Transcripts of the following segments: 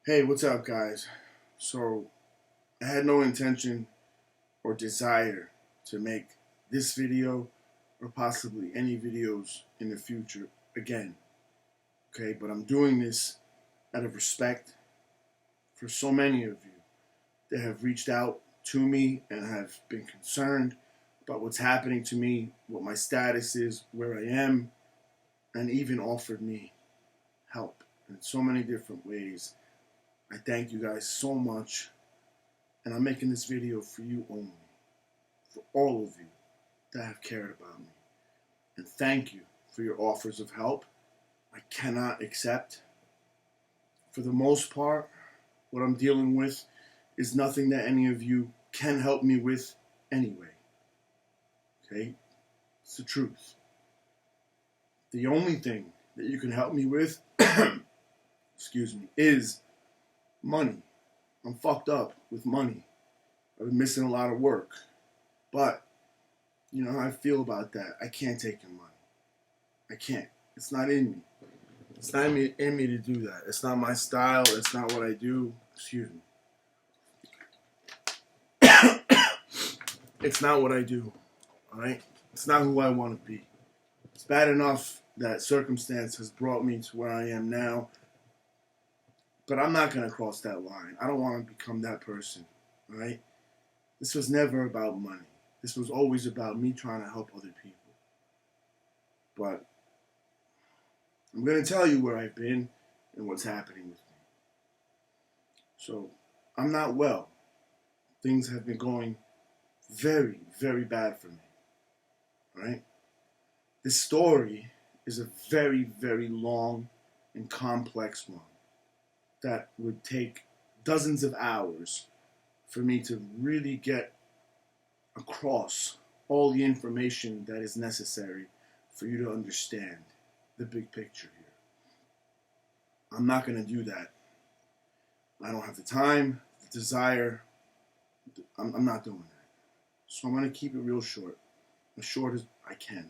Hey, what's up, guys? So, I had no intention or desire to make this video or possibly any videos in the future again, okay? But I'm doing this out of respect for so many of you that have reached out to me and have been concerned about what's happening to me, what my status is, where I am, and even offered me help in so many different ways. I thank you guys so much. And I'm making this video for you only, for all of you that have cared about me. And thank you for your offers of help. I cannot accept. For the most part, what I'm dealing with is nothing that any of you can help me with anyway. Okay? It's the truth. The only thing that you can help me with, excuse me, is money. I'm fucked up with money. I've been missing a lot of work. But you know how I feel about that. I can't take your money. I can't. It's not in me. It's not in me to do that. It's not my style. It's not what I do. Excuse me. It's not what I do. All right? It's not who I want to be. It's bad enough that circumstance has brought me to where I am now, but I'm not going to cross that line. I don't want to become that person. All right? This was never about money. This was always about me trying to help other people. But I'm going to tell you where I've been and what's happening with me. So, I'm not well. Things have been going very, very bad for me. Right? This story is a very, very long and complex one that would take dozens of hours for me to really get across all the information that is necessary for you to understand the big picture here. I'm not going to do that. I don't have the time, the desire. I'm not doing that. So I'm going to keep it real short, as short as I can.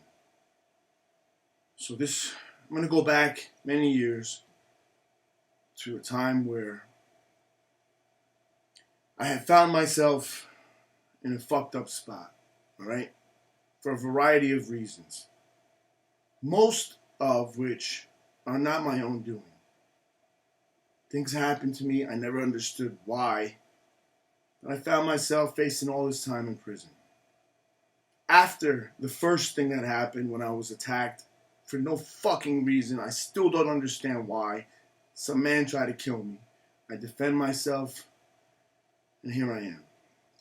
So I'm going to go back many years to a time where I had found myself in a fucked up spot, all right? For a variety of reasons, most of which are not my own doing. Things happened to me, I never understood why, but I found myself facing all this time in prison. After the first thing that happened when I was attacked for no fucking reason, I still don't understand why, some man tried to kill me. I defend myself, and here I am,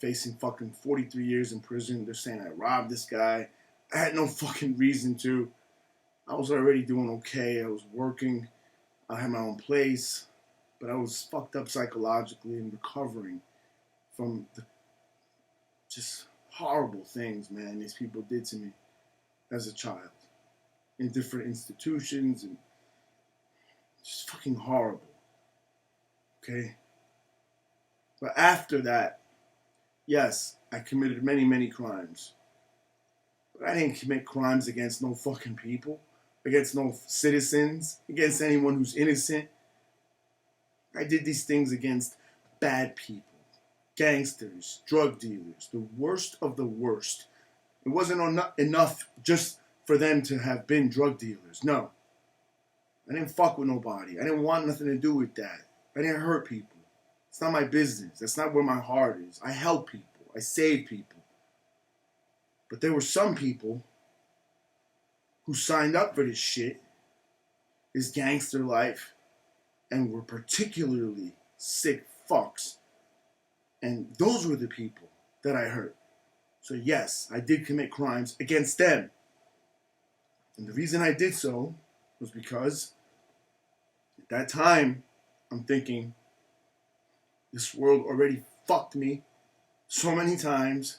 facing fucking 43 years in prison. They're saying I robbed this guy. I had no fucking reason to. I was already doing okay. I was working. I had my own place. But I was fucked up psychologically and recovering from the just horrible things, man, these people did to me as a child in different institutions, and just fucking horrible. Okay? But after that, yes, I committed many, many crimes. But I didn't commit crimes against no fucking people, against no citizens, against anyone who's innocent. I did these things against bad people, gangsters, drug dealers, the worst of the worst. It wasn't enough just for them to have been drug dealers. No. I didn't fuck with nobody. I didn't want nothing to do with that. I didn't hurt people. It's not my business. That's not where my heart is. I help people. I save people. But there were some people who signed up for this shit, this gangster life, and were particularly sick fucks. And those were the people that I hurt. So yes, I did commit crimes against them. And the reason I did so was because at that time, I'm thinking, this world already fucked me so many times.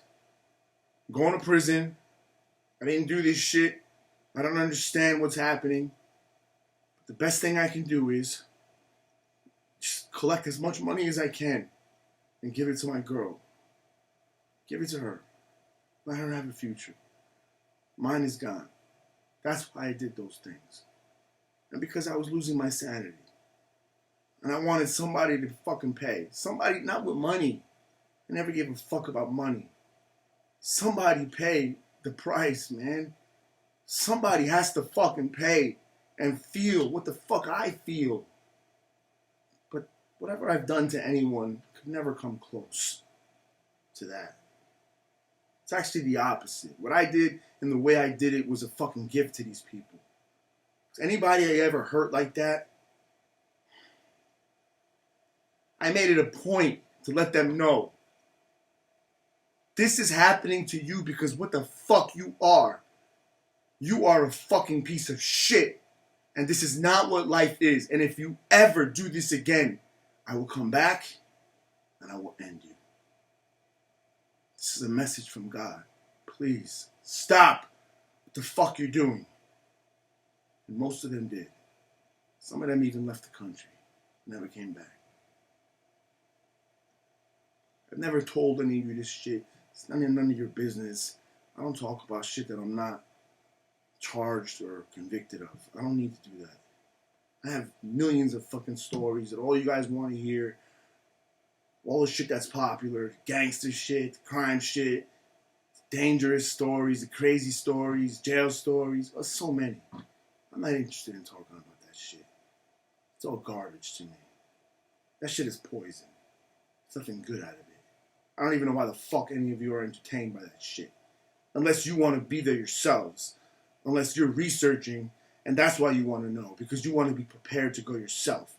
I'm going to prison. I didn't do this shit. I don't understand what's happening. But the best thing I can do is just collect as much money as I can and give it to my girl. Give it to her. Let her have a future. Mine is gone. That's why I did those things. And because I was losing my sanity. And I wanted somebody to fucking pay. Somebody, not with money. I never gave a fuck about money. Somebody pay the price, man. Somebody has to fucking pay and feel what the fuck I feel. But whatever I've done to anyone could never come close to that. It's actually the opposite. What I did and the way I did it was a fucking gift to these people. Anybody I ever hurt like that, I made it a point to let them know this is happening to you because what the fuck you are. You are a fucking piece of shit. And this is not what life is. And if you ever do this again, I will come back and I will end you. This is a message from God. Please stop what the fuck you're doing. And most of them did. Some of them even left the country. Never came back. I've never told any of you this shit. It's none of your business. I don't talk about shit that I'm not charged or convicted of. I don't need to do that. I have millions of fucking stories that all you guys want to hear. All the shit that's popular. Gangster shit, crime shit, dangerous stories, the crazy stories, jail stories. Oh, so many. I'm not interested in talking about that shit. It's all garbage to me. That shit is poison. There's nothing good out of it. I don't even know why the fuck any of you are entertained by that shit. Unless you want to be there yourselves. Unless you're researching, and that's why you want to know. Because you want to be prepared to go yourself.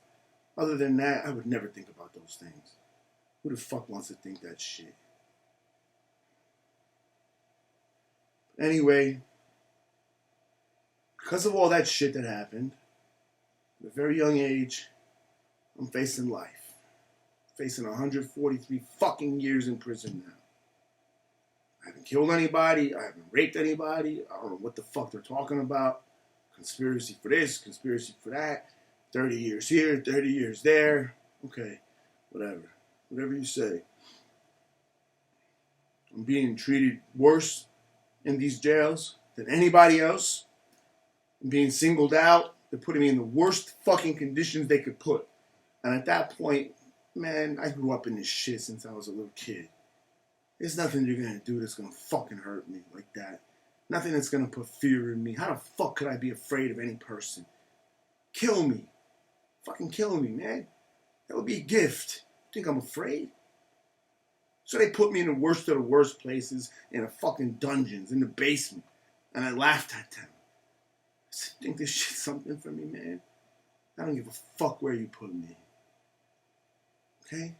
Other than that, I would never think about those things. Who the fuck wants to think that shit? Anyway, because of all that shit that happened, at a very young age, I'm facing life. Facing 143 fucking years in prison now. I haven't killed anybody. I haven't raped anybody. I don't know what the fuck they're talking about. Conspiracy for this, conspiracy for that. 30 years here, 30 years there. Okay, whatever. Whatever you say. I'm being treated worse in these jails than anybody else. I'm being singled out. They're putting me in the worst fucking conditions they could put. And at that point, man, I grew up in this shit since I was a little kid. There's nothing you're going to do that's going to fucking hurt me like that. Nothing that's going to put fear in me. How the fuck could I be afraid of any person? Kill me. Fucking kill me, man. That would be a gift. You think I'm afraid? So they put me in the worst of the worst places, in the fucking dungeons, in the basement. And I laughed at them. I said, think this shit's something for me, man? I don't give a fuck where you put me. Okay?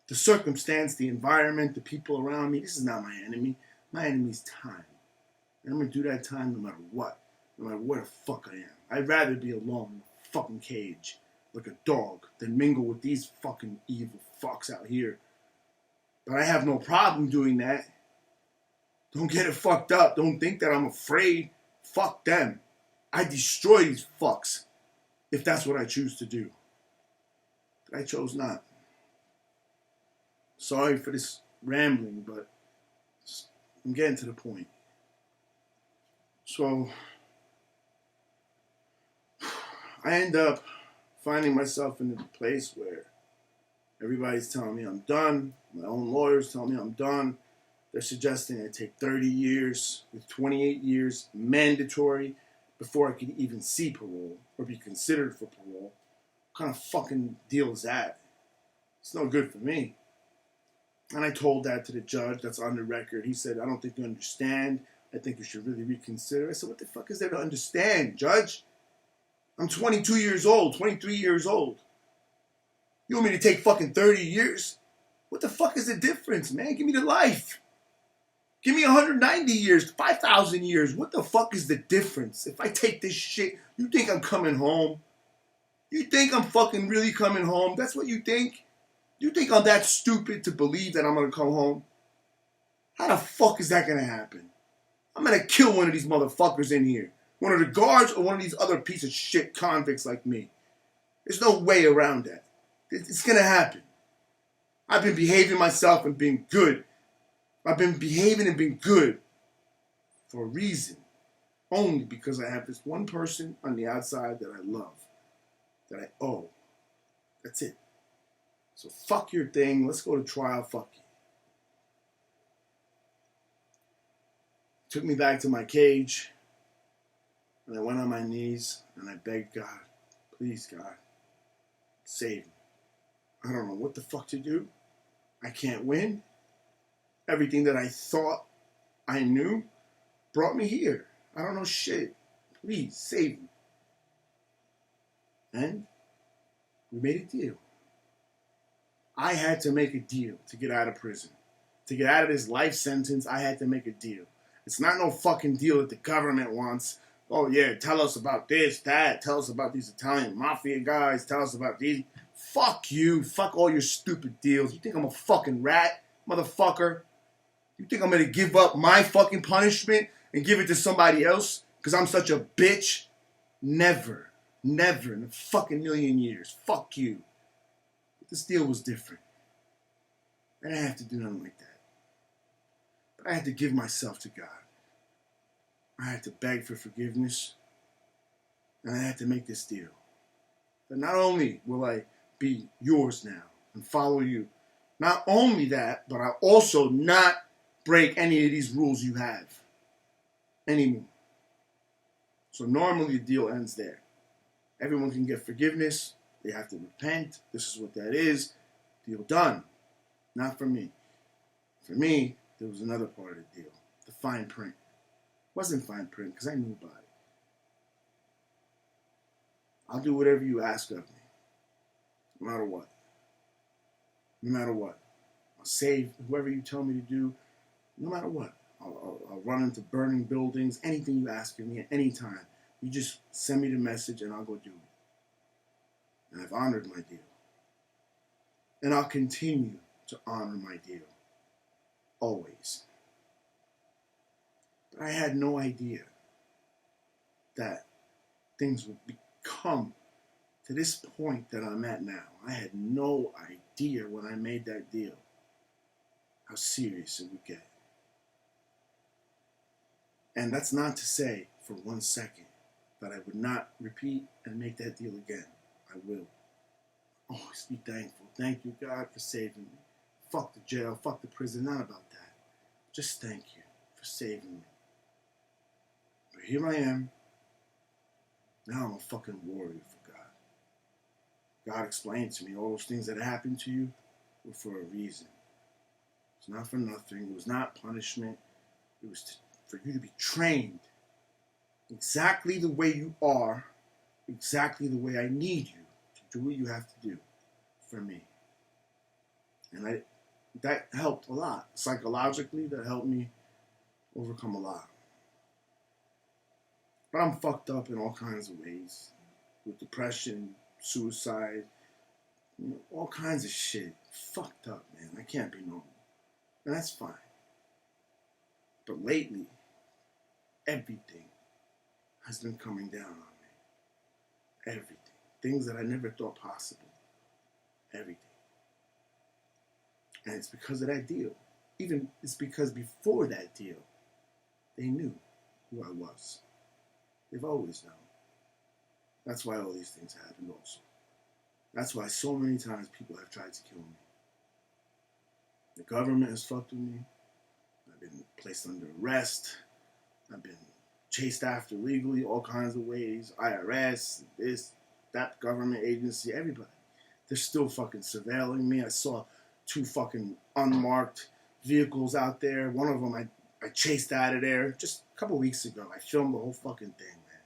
The circumstance, the environment, the people around me, this is not my enemy. My enemy's time. And I'm going to do that time no matter what. No matter where the fuck I am. I'd rather be alone in a fucking cage like a dog than mingle with these fucking evil fucks out here. But I have no problem doing that. Don't get it fucked up. Don't think that I'm afraid. Fuck them. I destroy these fucks if that's what I choose to do. But I chose not. Sorry for this rambling, but I'm getting to the point. So, I end up finding myself in a place where everybody's telling me I'm done. My own lawyers tell me I'm done. They're suggesting I take 30 years with 28 years mandatory before I could even see parole or be considered for parole. What kind of fucking deal is that? It's no good for me. And I told that to the judge. That's on the record. He said, I don't think you understand. I think you should really reconsider. I said, what the fuck is there to understand, Judge? I'm 22 years old, 23 years old. You want me to take fucking 30 years? What the fuck is the difference, man? Give me the life. Give me 190 years, 5,000 years. What the fuck is the difference? If I take this shit, you think I'm coming home? You think I'm fucking really coming home? That's what you think? You think I'm that stupid to believe that I'm going to come home? How the fuck is that going to happen? I'm going to kill one of these motherfuckers in here. One of the guards or one of these other piece of shit convicts like me. There's no way around that. It's going to happen. I've been behaving myself and being good. I've been behaving and being good for a reason. Only because I have this one person on the outside that I love, that I owe. That's it. So fuck your thing. Let's go to trial. Fuck you. Took me back to my cage. And I went on my knees and I begged God, please God, save me. I don't know what the fuck to do. I can't win. Everything that I thought I knew brought me here. I don't know shit. Please save me. And we made a deal. I had to make a deal to get out of prison. To get out of this life sentence, I had to make a deal. It's not no fucking deal that the government wants. Oh yeah, tell us about this, that. Tell us about these Italian mafia guys. Tell us about these. Fuck you. Fuck all your stupid deals. You think I'm a fucking rat, motherfucker? You think I'm gonna give up my fucking punishment and give it to somebody else because I'm such a bitch? Never. Never in a fucking million years. Fuck you. But this deal was different. I didn't have to do nothing like that. But I had to give myself to God. I had to beg for forgiveness. And I had to make this deal. That not only will I be yours now and follow you, not only that, but I'll also not break any of these rules you have anymore. So normally the deal ends there. Everyone can get forgiveness. They have to repent. This is what that is. Deal done. Not for me. For me, there was another part of the deal. The fine print. It wasn't fine print because I knew about it. I'll do whatever you ask of me. No matter what. No matter what. I'll save whoever you tell me to do. No matter what. I'll run into burning buildings. Anything you ask of me at any time. You just send me the message and I'll go do it. And I've honored my deal. And I'll continue to honor my deal. Always. But I had no idea that things would become to this point that I'm at now. I had no idea when I made that deal how serious it would get. And that's not to say for 1 second that I would not repeat and make that deal again. I will. Always be thankful. Thank you, God, for saving me. Fuck the jail, fuck the prison, not about that. Just thank you for saving me. But here I am. Now I'm a fucking warrior for God. God explained to me all those things that happened to you were for a reason. It's not for nothing. It was not punishment. It was for you to be trained exactly the way you are, exactly the way I need you to do what you have to do for me. And that helped a lot. Psychologically, that helped me overcome a lot. But I'm fucked up in all kinds of ways. With depression, suicide, all kinds of shit. Fucked up, man. I can't be normal. And that's fine. But lately, everything has been coming down on me. Everything. Things that I never thought possible. Everything. And it's because of that deal. Even it's because before that deal, they knew who I was. They've always known. That's why all these things happened also. That's why so many times people have tried to kill me. The government has fucked with me. I've been placed under arrest. I've been chased after legally, all kinds of ways. IRS, this, that government agency, everybody. They're still fucking surveilling me. I saw 2 fucking unmarked vehicles out there. One of them I chased out of there just a couple weeks ago. I filmed the whole fucking thing, man.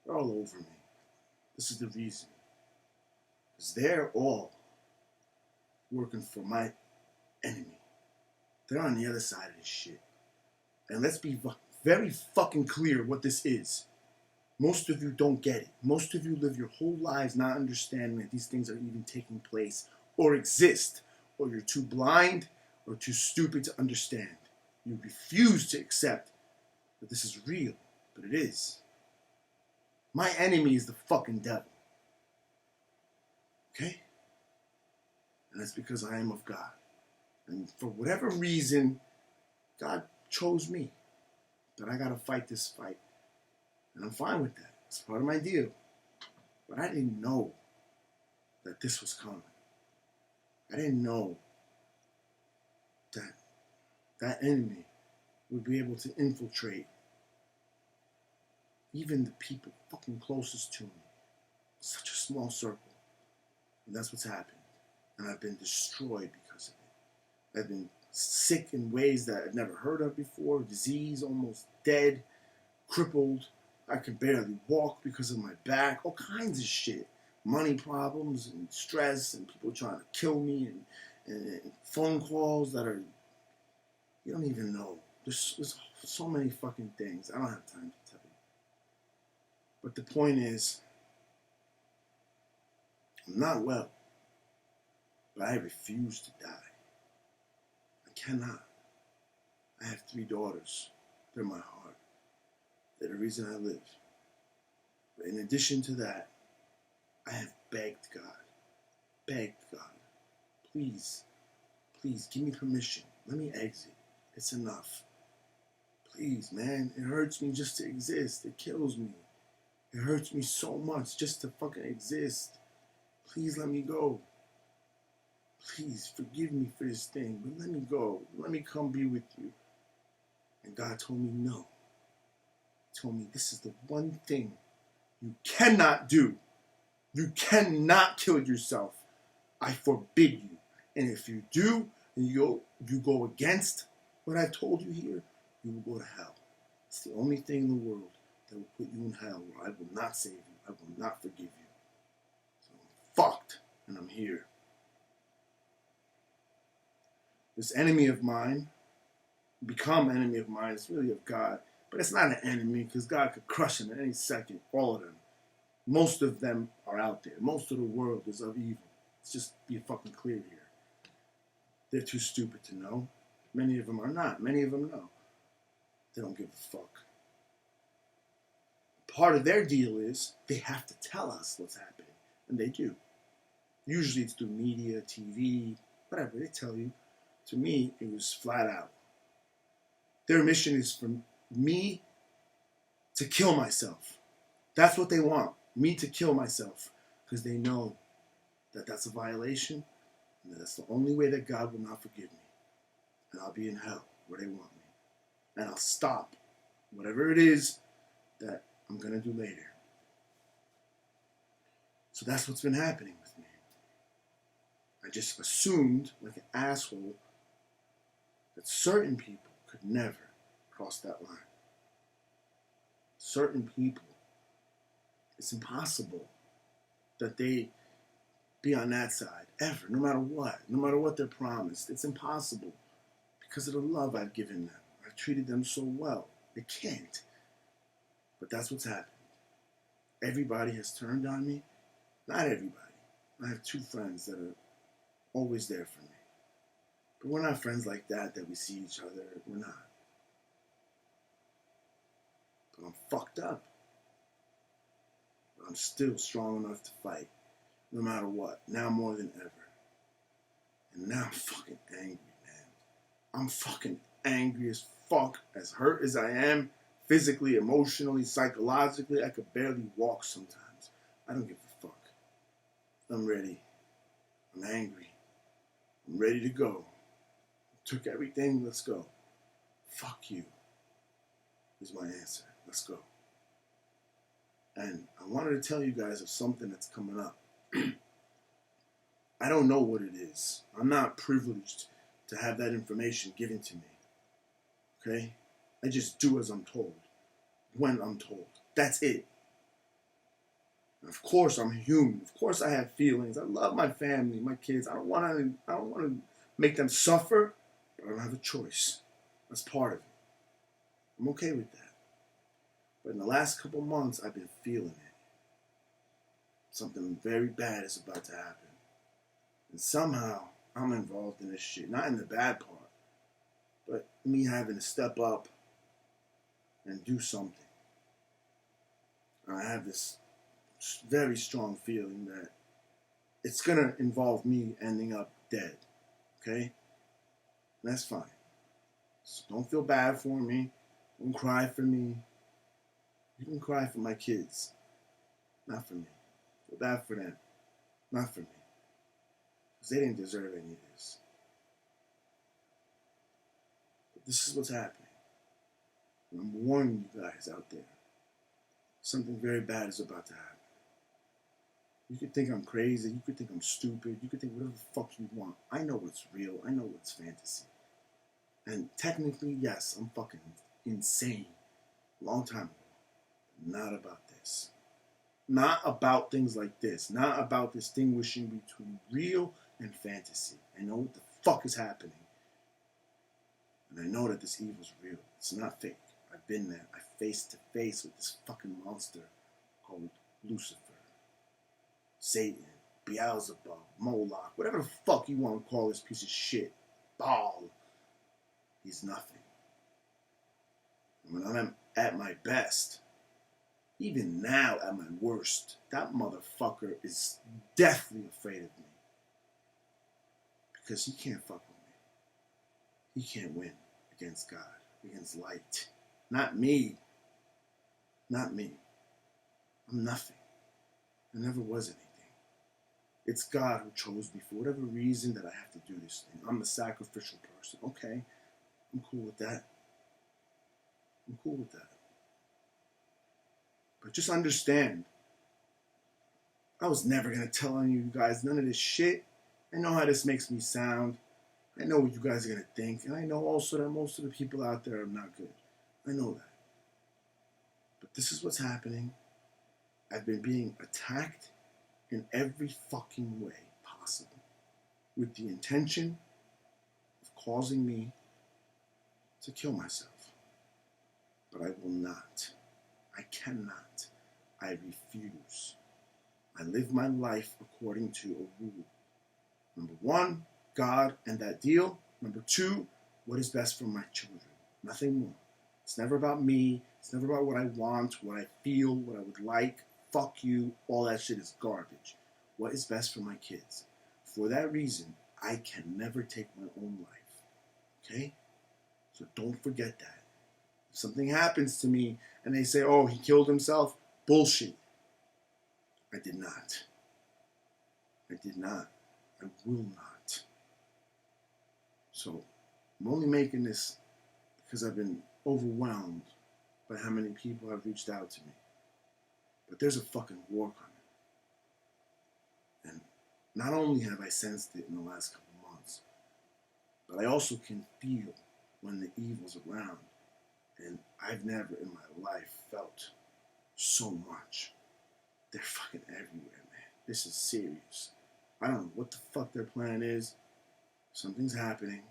They're all over me. This is the reason. Because they're all working for my enemy. They're on the other side of this shit. And let's be very fucking clear what this is. Most of you don't get it. Most of you live your whole lives not understanding that these things are even taking place or exist. Or you're too blind or too stupid to understand. You refuse to accept that this is real, but it is. My enemy is the fucking devil. Okay? And that's because I am of God. And for whatever reason, God chose me. But I gotta fight this fight. And I'm fine with that. It's part of my deal. But I didn't know that this was coming. I didn't know that that enemy would be able to infiltrate even the people fucking closest to me. Such a small circle. And that's what's happened. And I've been destroyed because of it. I've been sick in ways that I've never heard of before. Disease, almost dead, crippled. I could barely walk because of my back. All kinds of shit. Money problems and stress and people trying to kill me and phone calls that are, you don't even know. There's so many fucking things. I don't have time to tell you. But the point is, I'm not well, but I refuse to die. I cannot. I have 3 daughters. They're my heart. They're the reason I live. But in addition to that, I have begged God, please give me permission. Let me exit. It's enough. Please, man, it hurts me just to exist. It kills me. It hurts me so much just to fucking exist. Please let me go. Please forgive me for this thing, but let me go. Let me come be with you. And God told me no. He told me this is the one thing you cannot do. You cannot kill yourself. I forbid you. And if you do, and you go against what I told you here, you will go to hell. It's the only thing in the world that will put you in hell where I will not save you. I will not forgive you. So I'm fucked, and I'm here. This enemy of mine, become enemy of mine, it's really of God. But it's not an enemy because God could crush him at any second, all of them. Most of them are out there. Most of the world is of evil. Let's just be fucking clear here. They're too stupid to know. Many of them are not. Many of them know. They don't give a fuck. Part of their deal is they have to tell us what's happening. And they do. Usually it's through media, TV, whatever. They tell you. To me, it was flat out. Their mission is for me to kill myself. That's what they want. Me to kill myself. Because they know that that's a violation. And that's the only way that God will not forgive me. And I'll be in hell where they want me. And I'll stop whatever it is that I'm going to do later. So that's what's been happening with me. I just assumed, like an asshole, that certain people could never cross that line. Certain people, it's impossible that they be on that side ever, no matter what they're promised. It's impossible because of the love I've given them. I've treated them so well. They can't. But that's what's happened. Everybody has turned on me. Not everybody. I have 2 friends that are always there for me. But we're not friends like that we see each other. We're not. But I'm fucked up. But I'm still strong enough to fight. No matter what. Now more than ever. And now I'm fucking angry, man. I'm fucking angry as fuck. As hurt as I am. Physically, emotionally, psychologically. I could barely walk sometimes. I don't give a fuck. I'm ready. I'm angry. I'm ready to go. Took everything, let's go. Fuck you is my answer. Let's go. And I wanted to tell you guys of something that's coming up. I don't know what it is. I'm not privileged to have that information given to me. Okay? I just do as I'm told. When I'm told. That's it. And of course I'm human. Of course I have feelings. I love my family, my kids. I don't want to make them suffer. I don't have a choice. That's part of it. I'm okay with that. But in the last couple months, I've been feeling it. Something very bad is about to happen. And somehow, I'm involved in this shit. Not in the bad part, but me having to step up and do something. And I have this very strong feeling that it's going to involve me ending up dead. Okay? And that's fine. So don't feel bad for me. Don't cry for me. You can cry for my kids. Not for me. Feel bad for them. Not for me. because they didn't deserve any of this. But this is what's happening. And I'm warning you guys out there. Something very bad is about to happen. You could think I'm crazy. You could think I'm stupid. You could think whatever the fuck you want. I know what's real. I know what's fantasy. And technically, yes, I'm fucking insane. Long time ago. Not about this. Not about things like this. Not about distinguishing between real and fantasy. I know what the fuck is happening. And I know that this evil is real. It's not fake. I've been there. I face to face with this fucking monster called Lucifer, Satan, Beelzebub, Moloch, whatever the fuck you want to call this piece of shit. Baal. He's nothing. And when I'm at my best, even now at my worst, that motherfucker is deathly afraid of me. Because he can't fuck with me. He can't win against God, against light. Not me. Not me. I'm nothing. I never was anything. It's God who chose me for whatever reason that I have to do this thing. I'm a sacrificial person. Okay. I'm cool with that. I'm cool with that. But just understand, I was never going to tell on you guys none of this shit. I know how this makes me sound. I know what you guys are going to think. And I know also that most of the people out there are not good. I know that. But this is what's happening. I've been being attacked in every fucking way possible with the intention of causing me to kill myself. But I will not. I cannot. I refuse. I live my life according to a rule. Number one, God and that deal. Number two, what is best for my children. Nothing more. It's never about me. It's never about what I want, what I feel, what I would like. Fuck you. All that shit is garbage. What is best for my kids? For that reason, I can never take my own life. Okay? So don't forget that. If something happens to me and they say, oh, he killed himself, bullshit. I did not. I did not. I will not. So I'm only making this because I've been overwhelmed by how many people have reached out to me. But there's a fucking war coming. And not only have I sensed it in the last couple months, but I also can feel when the evil's around. And I've never in my life felt so much. They're fucking everywhere, man. This is serious. I don't know what the fuck their plan is. Something's happening.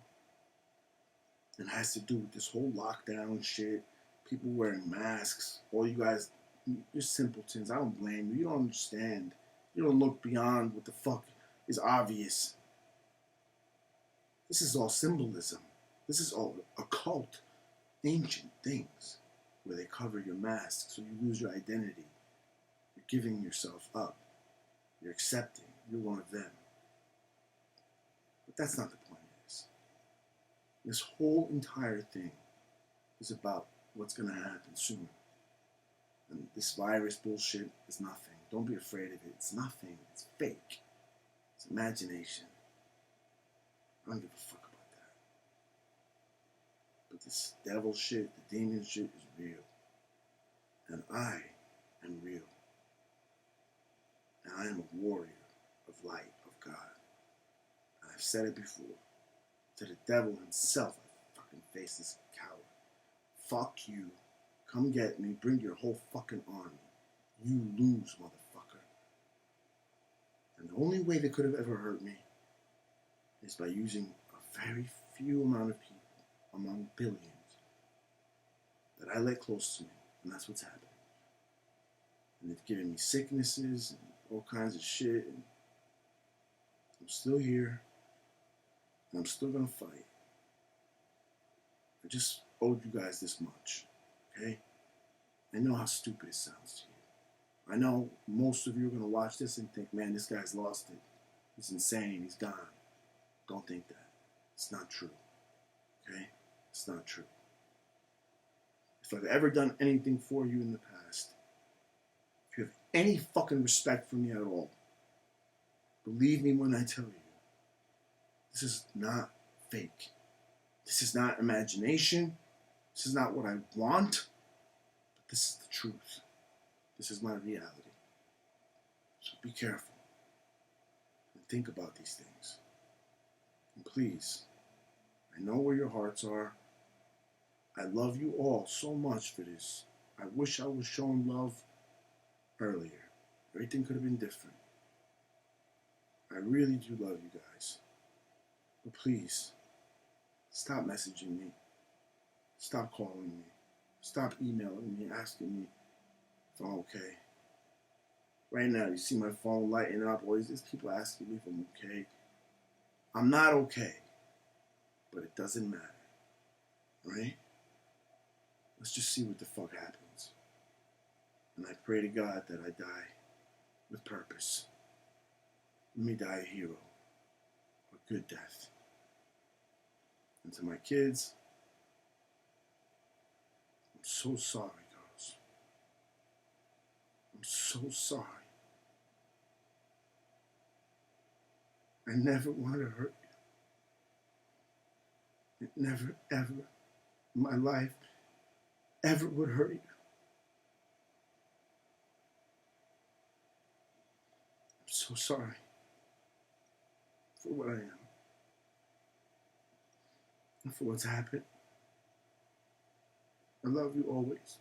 It has to do with this whole lockdown shit. People wearing masks. All you guys, you're simpletons. I don't blame you. You don't understand. You don't look beyond what the fuck is obvious. This is all symbolism. This is all occult, ancient things where they cover your mask so you lose your identity. You're giving yourself up. You're accepting. You're one of them. But that's not the point of this. This whole entire thing is about what's going to happen soon. And this virus bullshit is nothing. Don't be afraid of it. It's nothing. It's fake. It's imagination. I don't give a fuck about that. But this devil shit, the demon shit is real. And I am real. And I am a warrior of light, of God. And I've said it before. To the devil himself, I fucking face this coward. Fuck you. Come get me. Bring your whole fucking army. You lose, motherfucker. And the only way they could have ever hurt me is by using a very few amount of people among billions that I let close to me. And that's what's happening. And they've given me sicknesses and all kinds of shit. And I'm still here. And I'm still going to fight. I just owed you guys this much. Okay? I know how stupid it sounds to you. I know most of you are going to watch this and think, man, this guy's lost it. He's insane. He's gone. Don't think that. It's not true. Okay? It's not true. If I've ever done anything for you in the past, if you have any fucking respect for me at all, believe me when I tell you, This is not fake. This is not imagination. This is not what I want. But this is the truth. This is my reality. So be careful and think about these things. And please, I know where your hearts are. I love you all so much for this. I wish I was shown love earlier. Everything could have been different. I really do love you guys. But please, stop messaging me. Stop calling me. Stop emailing me, asking me if I'm okay. Right now, you see my phone lighting up. Always there's people asking me if I'm okay. I'm not okay. But it doesn't matter. Right? Let's just see what the fuck happens. And I pray to God that I die with purpose. Let me die a hero. A good death. And to my kids, I'm so sorry, girls. I'm so sorry. I never wanted to hurt you. It never, ever in my life ever would hurt you. I'm so sorry for what I am and for what's happened. I love you always.